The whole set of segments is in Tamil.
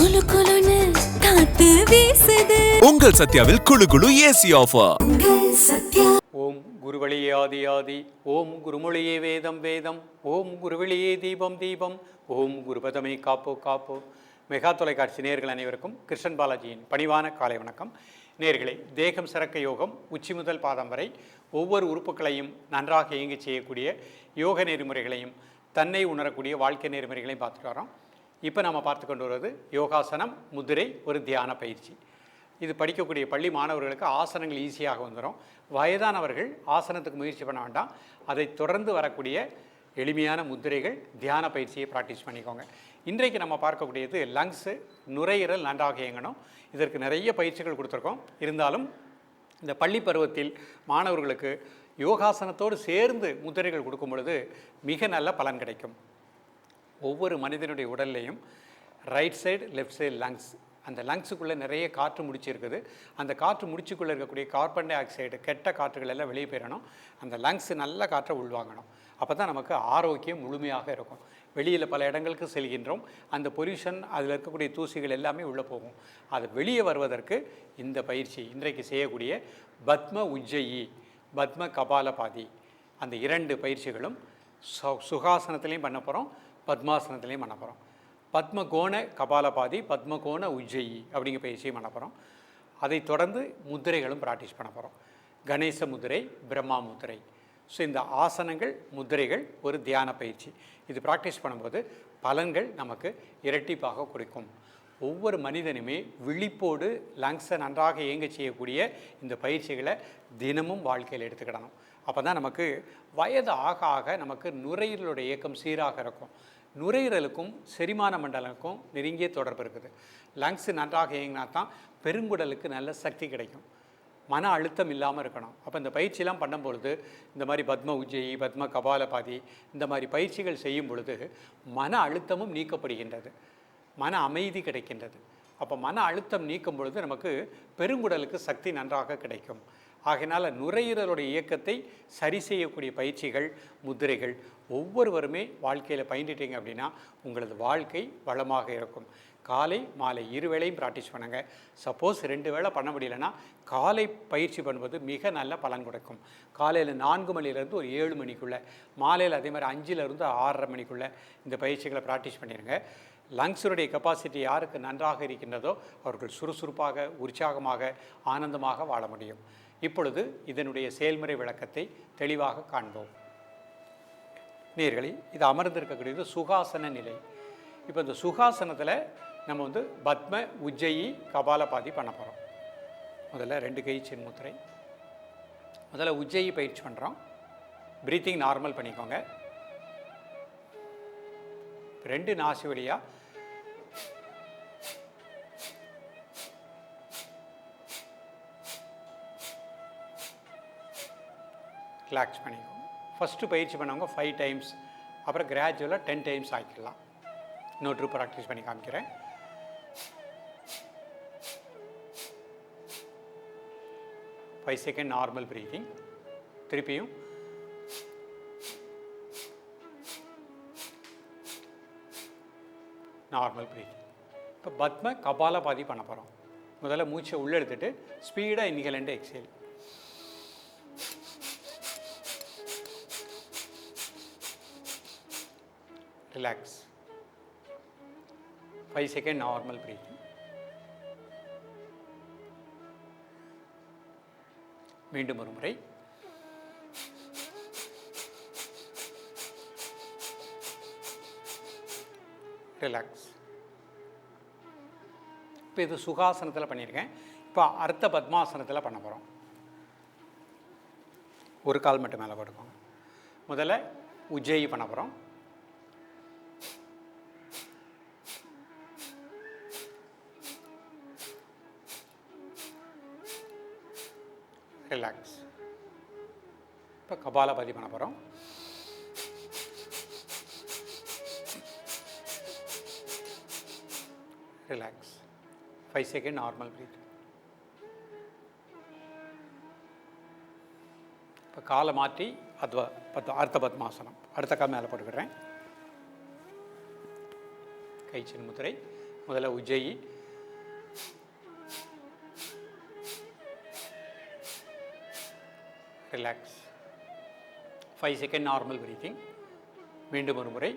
குலு குலுன்னு காத்து வீசுது. உங்கள் சத்யாவில் குளு குளு ஏசி ஆஃபர். ஓம் குருவழியே ஆதி ஆதி, ஓம் குருமொழியே வேதம் வேதம், ஓம் குருவழியே தீபம் தீபம், ஓம் குருபதமே காப்போ காப்போ. மெகா தொலைக்காட்சி நேயர்கள் அனைவருக்கும் கிருஷ்ணன் பாலாஜியின் பணிவான காலை வணக்கம். நேயர்களே, தேகம் சிறக்க யோகம் உச்சி முதல் பாதம் வரை ஒவ்வொரு உறுப்புகளையும் நன்றாக இயங்கி செய்யக்கூடிய யோக நெறிமுறைகளையும் தன்னை உணரக்கூடிய வாழ்க்கை நெறிமுறைகளையும் பார்த்துட்டு வரோம். இப்போ நம்ம பார்த்து கொண்டு வருவது யோகாசனம், முதிரை, ஒரு தியான பயிற்சி. இது படிக்கக்கூடிய பள்ளி மாணவர்களுக்கு ஆசனங்கள் ஈஸியாக வந்துடும். வயதானவர்கள் ஆசனத்துக்கு முயற்சி பண்ண வேண்டாம். அதை தொடர்ந்து வரக்கூடிய எளிமையான முதிரைகள், தியான பயிற்சியை ப்ராக்டிஸ் பண்ணிக்கோங்க. இன்றைக்கு நம்ம பார்க்கக்கூடியது லங்ஸு, நுரையீரல் நன்றாக இயங்கணும். இதற்கு நிறைய பயிற்சிகள் கொடுத்துருக்கோம். இருந்தாலும் இந்த பள்ளி பருவத்தில் மாணவர்களுக்கு யோகாசனத்தோடு சேர்ந்து முதிரைகள் கொடுக்கும் பொழுது மிக நல்ல பலன் கிடைக்கும். ஒவ்வொரு மனிதனுடைய உடல்லையும் right side, left side lungs, அந்த லங்ஸுக்குள்ளே நிறைய காற்று முடிச்சு இருக்குது. அந்த காற்று முடிச்சுக்குள்ளே இருக்கக்கூடிய கார்பன் டை ஆக்சைடு, கெட்ட காற்றுகள் எல்லாம் வெளியே போயிடணும். அந்த லங்ஸு நல்ல காற்றை உள்வாங்கணும். அப்போ தான் நமக்கு ஆரோக்கியம் முழுமையாக இருக்கும். வெளியில் பல இடங்களுக்கு செல்கின்றோம். அந்த பொல்யூஷன், அதில் இருக்கக்கூடிய தூசிகள் எல்லாமே உள்ளே போகும். அது வெளியே வருவதற்கு இந்த பயிற்சி, இன்றைக்கு செய்யக்கூடிய பத்ம உஜ்ஜயி, பத்ம கபாலபாதி, அந்த இரண்டு பயிற்சிகளும் சுகாசனத்துலேயும் பண்ண போகிறோம், பத்மாசனத்துலேயும் பண்ண போகிறோம். பத்மகோண கபாலபாதி, பத்மகோண உஜ்ஜயி அப்படிங்கிற பயிற்சியும் பண்ண போகிறோம். அதை தொடர்ந்து முத்திரைகளும் ப்ராக்டிஸ் பண்ண போகிறோம். கணேச முதிரை, பிரம்மா முதிரை. ஸோ இந்த ஆசனங்கள், முத்திரைகள் ஒரு தியான பயிற்சி. இது ப்ராக்டிஸ் பண்ணும்போது பலன்கள் நமக்கு இரட்டிப்பாக கொடுக்கும். ஒவ்வொரு மனிதனுமே விழிப்போடு லங்ஸை நன்றாக இயங்க செய்யக்கூடிய இந்த பயிற்சிகளை தினமும் வாழ்க்கையில் எடுத்துக்கிடணும். அப்போ தான் நமக்கு வயது ஆக ஆக நமக்கு நுரையீரலுடைய இயக்கம் சீராக இருக்கும். நுரையீரலுக்கும் செரிமான மண்டலத்துக்கும் நெருங்கிய தொடர்பு இருக்குது. லங்ஸு நன்றாக இயங்கினா தான் பெருங்குடலுக்கு நல்ல சக்தி கிடைக்கும். மன அழுத்தம் இல்லாமல் இருக்கணும். அப்போ இந்த பயிற்சியெல்லாம் பண்ணும்பொழுது, இந்த மாதிரி பத்ம உஜ்ஜயி, பத்ம கபாலபாதி, இந்த மாதிரி பயிற்சிகள் செய்யும் பொழுது மன அழுத்தமும் நீக்கப்படுகின்றது, மன அமைதி கிடைக்கின்றது. அப்போ மன அழுத்தம் நீக்கும் பொழுது நமக்கு பெருங்குடலுக்கு சக்தி நன்றாக கிடைக்கும். ஆகையினால் நுரையீரலுடைய இயக்கத்தை சரி செய்யக்கூடிய பயிற்சிகள், முதிரைகள் ஒவ்வொருவருமே வாழ்க்கையில் பயின்றிட்டீங்க அப்படின்னா உங்களது வாழ்க்கை வளமாக இருக்கும். காலை மாலை இருவேளையும் ப்ராக்டிஸ் பண்ணுங்கள். சப்போஸ் 2 வேளை பண்ண முடியலன்னா காலை பயிற்சி பண்ணுவது மிக நல்ல பலன் கொடுக்கும். காலையில் 4 மணிலேருந்து ஒரு 7 மணிக்குள்ளே, மாலையில் அதே மாதிரி 5லேருந்து 6:30 மணிக்குள்ளே இந்த பயிற்சிகளை ப்ராக்டிஸ் பண்ணிடுங்க. லங்ஸுடைய கெப்பாசிட்டி யாருக்கு நன்றாக இருக்கின்றதோ அவர்கள் சுறுசுறுப்பாக, உற்சாகமாக, ஆனந்தமாக வாழ முடியும். இப்பொழுது இதனுடைய செயல்முறை விளக்கத்தை தெளிவாக காண்போம். நேயர்களே, இது அமர்ந்திருக்கக்கூடியது சுகாசன நிலை. இப்போ இந்த சுகாசனத்தில் நம்ம பத்ம உஜ்ஜயி கபாலபாதி பண்ண போகிறோம். முதல்ல 2 கை சின் முத்திரை. முதல்ல உஜ்ஜயி பயிற்சி பண்ணுறோம். ப்ரீத்திங் நார்மல் பண்ணிக்கோங்க. 2 நாசி வழியாக ரிலாக்ஸ் பண்ணிக்கோங்க. ஃபஸ்ட்டு பயிற்சி பண்ணவங்க 5 டைம்ஸ், அப்புறம் கிராஜுவலாக 10 டைம்ஸ் ஆக்கிடலாம். இன்னொரு ப்ராக்டிஸ் பண்ணி காமிக்கிறேன். Five second normal breathing. திருப்பியும் நார்மல் ப்ரீத்திங். இப்போ பத்ம கபாலபாதி பண்ண போகிறோம். முதல்ல மூச்சை உள்ளே எடுத்துகிட்டு ஸ்பீடாக inhale and exhale. Relax. 5 second normal breathing. மீண்டும் ஒரு முறை. ரிலாக்ஸ். இப்போ இது சுகாசனத்தில் பண்ணியிருக்கேன். இப்போ அர்த்த பத்மாசனத்தில் பண்ண போகிறோம். ஒரு கால் மட்டும் மேலே போட்டுக்கோங்க. முதல்ல உஜ்ஜயி பண்ண போகிறோம். ரிலாக்ஸ். இப்போ கபாலபாதி பண்ண போகிறோம். ரிலாக்ஸ். 5 second normal breath. இப்போ காலை மாற்றி அர்த்த பத்மாசனம் அடுத்த கால் மேலே போட்டுக்கிறேன். கை சின் முத்திரை. முதல்ல ujjayi, relax. 5 second normal breathing. மீண்டும் ஒரு முறை.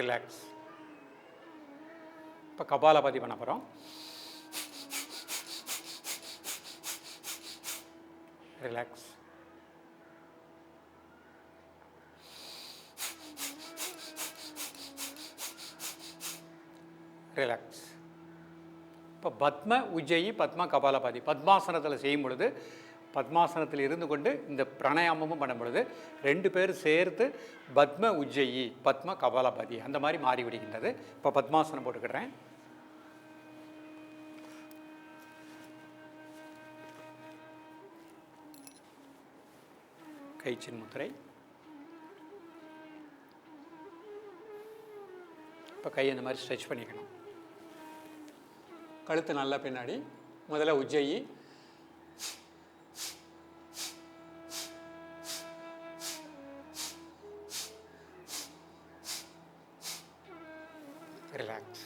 ரிலாக்ஸ். இப்போ கபாலபாதி பண்ண போகிறோம். ரிலாக்ஸ். ரிலாக்ஸ். இப்போ பத்ம உஜ்ஜயி, பத்ம கபாலபாதி பத்மாசனத்தில் செய்யும் பொழுது, பத்மாசனத்தில் இருந்து கொண்டு இந்த பிராணாயாமமும் பண்ணும் பொழுது 2 பேர் சேர்த்து பத்ம உஜ்ஜயி, பத்ம கபாலபாதி அந்த மாதிரி மாறிவிடுகின்றது. இப்போ பத்மாசனம் போட்டுக்கிறேன். கைச்சின் முத்திரை. இப்போ கையை இந்த மாதிரி ஸ்ட்ரெச் பண்ணிக்கணும். கழுத்து நல்லா பின்னாடி. முதல்ல உஜ்ஜயி, ரிலாக்ஸ்.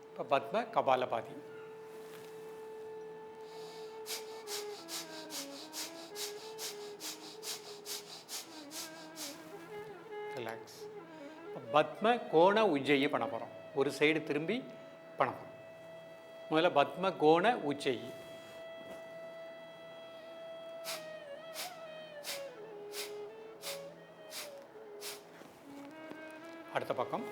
இப்போ பத்ம கபாலபாதி. ரிலாக்ஸ். இப்போ பத்ம கோண உஜ்ஜயி பண்ண போகிறோம். ஒரு சைடு திரும்பி பண்ண போகிறோம். முதல்ல பத்ம கோண உஜ்ஜயி. அடுத்த பக்கம்.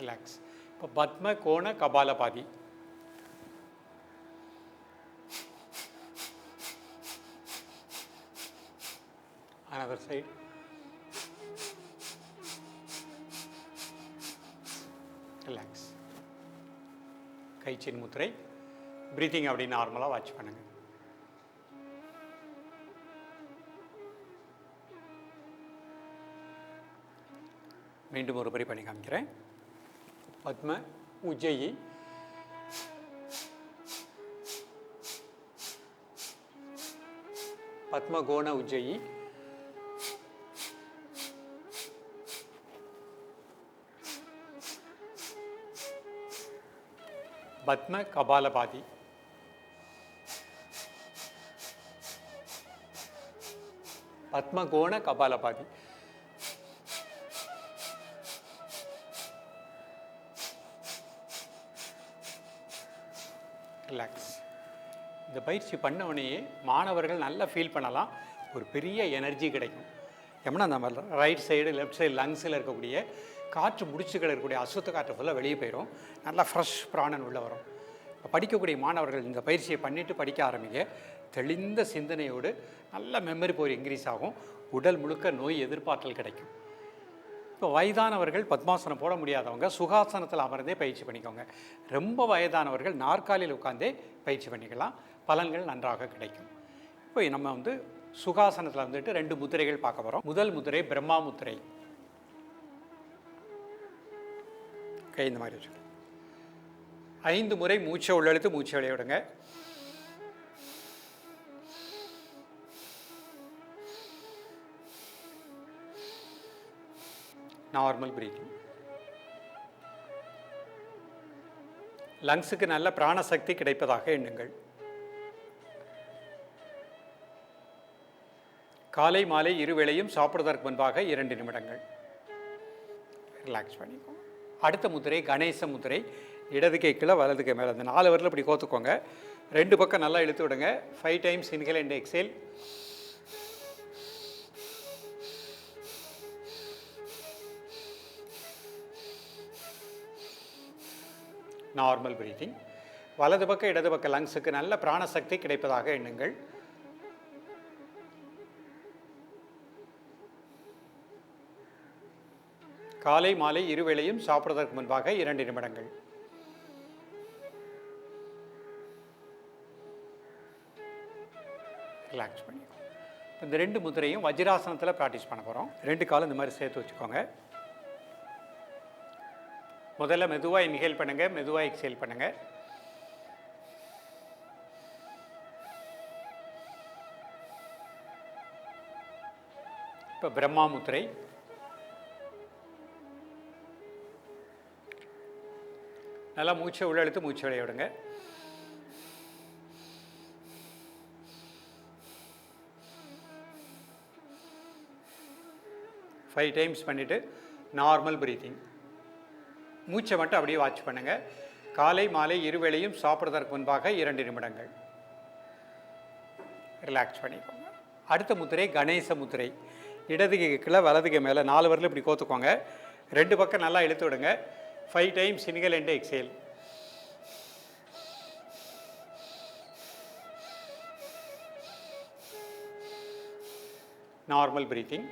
ரிலாக்ஸ். இப்போ பத்ம கோண கபாலபாதி. another side. ரிலாக்ஸ். கைச்சின் முத்திரை. ப்ரீத்திங் அப்படி நார்மலாக வாட்ச் பண்ணுங்கள். மீண்டும் ஒரு பரி பண்ணி காமிக்கிறேன். பத்ம உஜ்ஜயி, பத்ம கோண உஜ்ஜயி, பத்ம கபாலபாதி. பத்ம கோண கபாலபாதி. ரிலாக்ஸ். இந்த பயிற்சி பண்ண உடனேயே மாணவர்கள் நல்லா ஃபீல் பண்ணலாம். ஒரு பெரிய எனர்ஜி கிடைக்கும். ஏன்னா நம்ம ரைட் சைடு லெஃப்ட் சைடு லங்ஸில் இருக்கக்கூடிய காற்று முடிச்சுகள் இருக்கக்கூடிய அசுத்த காற்று ஃபுல்லாக வெளியே போயிடும். நல்லா ஃப்ரெஷ் பிராணன் உள்ளே வரும். இப்போ படிக்கக்கூடிய மாணவர்கள் இந்த பயிற்சியை பண்ணிவிட்டு படிக்க ஆரம்பிங்க. தெளிந்த சிந்தனையோடு நல்ல மெமரி பவர் இன்க்ரீஸ் ஆகும். உடல் முழுக்க நோய் எதிர்ப்பாற்றல் கிடைக்கும். இப்போ வயதானவர்கள் பத்மாசனம் போட முடியாதவங்க சுகாசனத்தில் அமர்ந்தே பயிற்சி பண்ணிக்கோங்க. ரொம்ப வயதானவர்கள் நாற்காலியில் உட்காந்தே பயிற்சி பண்ணிக்கலாம். பலன்கள் நன்றாக கிடைக்கும். இப்போ நம்ம சுகாசனத்தில் வந்துட்டு 2 முத்திரைகள் பார்க்க போகிறோம். முதல் முத்திரை பிரம்மா முத்திரை. கை இந்த மாதிரி வச்சுக்கணும். 5 முறை மூச்சை உள்ளெழுத்து மூச்சை வெளியே விடுங்க. Normal breathing. லங்ஸுக்கு நல்ல பிராணசக்தி கிடைப்பதாக எண்ணுங்கள். காலை மாலை இருவேளையும் சாப்பிடுவதற்கு முன்பாக 2 நிமிடங்கள் ரிலாக்ஸ் பண்ணிக்கோங்க. அடுத்த முத்திரை கணேச முத்திரை. இடது கை கீழே வலது கை மேலே அந்த 4 விரல் இப்படி கோத்துக்கோங்க. 2 பக்கம் நல்லா இழுத்து விடுங்க. 5 times inhale and exhale. Normal breathing. வலது பக்கம் இடது பக்கம் லங்ஸுக்கு நல்ல பிராணசக்தி கிடைப்பதாக எண்ணுங்கள். காலை மாலை இருவேளையும் சாப்பிடுவதற்கு முன்பாக 2 நிமிடங்கள். ரிலாக்ஸ் பண்ணிக்கோங்க. இந்த 2 முத்திரையும் வஜ்ராசனத்தில் ப்ராக்டிஸ் பண்ண போகிறோம். 2 காலம் இந்த மாதிரி சேர்த்து வச்சுக்கோங்க. முதல்ல மெதுவாக இன்ஹேல் பண்ணுங்கள், மெதுவாக எக்ஸேல் பண்ணுங்கள். இப்போ பிரம்மா முத்திரை. நல்லா மூச்சை உள்ளெழுத்து மூச்சு வெளிய விடுங்க. ஃபைவ் டைம்ஸ் பண்ணிவிட்டு நார்மல் ப்ரீத்திங். மூச்சை மட்டும் அப்படியே வாட்ச் பண்ணுங்கள். காலை மாலை இருவேளையும் சாப்பிட்றதற்கு முன்பாக 2 நிமிடங்கள் ரிலாக்ஸ் பண்ணிக்கோங்க. அடுத்த முத்திரை கணேச முத்திரை. இடதுகை கீழே வலதுகை மேலே 4 விரல் இப்படி கோத்துக்கோங்க. 2 பக்கம் நல்லா இழுத்து விடுங்க. 5 times inhale and exhale. Normal breathing.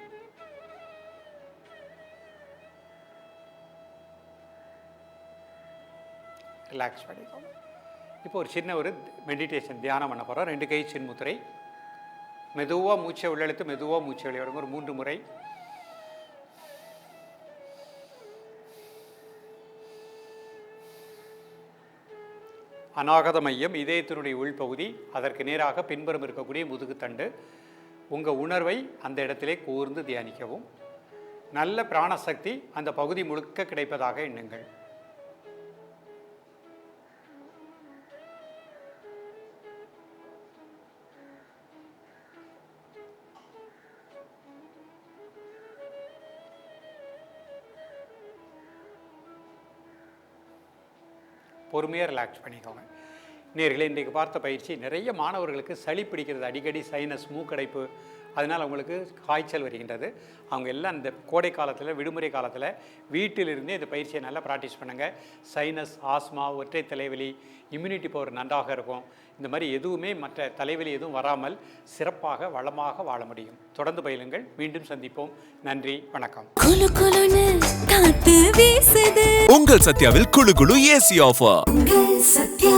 Relax பண்ணிக்கோங்க. இப்போ ஒரு சின்ன ஒரு மெடிடேஷன் தியானம் பண்ண போகிறோம். 2 கை சின் முத்திரை. மெதுவாக மூச்சை உள்ளெழுத்து மெதுவாக மூச்சை வெளியே விடுங்க. ஒரு 3 முறை. அநாகத மையம் இதயத்தினுடைய உள்பகுதி, அதற்கு நேராக பின்புறம் இருக்கக்கூடிய முதுகுத்தண்டு. உங்கள் உணர்வை அந்த இடத்திலே கூர்ந்து தியானிக்கவும். நல்ல பிராணசக்தி அந்த பகுதி முழுக்க கிடைப்பதாக எண்ணுங்கள். பொறுமையாக ரிலாக்ஸ் பண்ணிக்கோங்க. நேர்களே, இன்றைக்கு பார்த்த பயிற்சி நிறைய மாணவர்களுக்கு சளி பிடிக்கிறது, அடிக்கடி சைனஸ், மூக்கடைப்பு, அதனால் அவங்களுக்கு காய்ச்சல் வருகின்றது. அவங்க எல்லாம் இந்த கோடை காலத்தில், விடுமுறை காலத்தில் வீட்டிலிருந்தே இந்த பயிற்சியை நல்லா ப்ராக்டிஸ் பண்ணுங்கள். சைனஸ், ஆஸ்மா, ஒற்றை தலைவலி, இம்யூனிட்டி பவர் நன்றாக இருக்கும். இந்த மாதிரி எதுவுமே மற்ற தலைவலி எதுவும் வராமல் சிறப்பாக வளமாக வாழ முடியும். தொடர்ந்து பயிலுங்கள். மீண்டும் சந்திப்போம். நன்றி, வணக்கம். குளு குளுன்னு காத்து வீசுது. உங்கள் சத்யாவில் குளு குளு ஏசி ஆஃபர். உங்கள் சத்யா.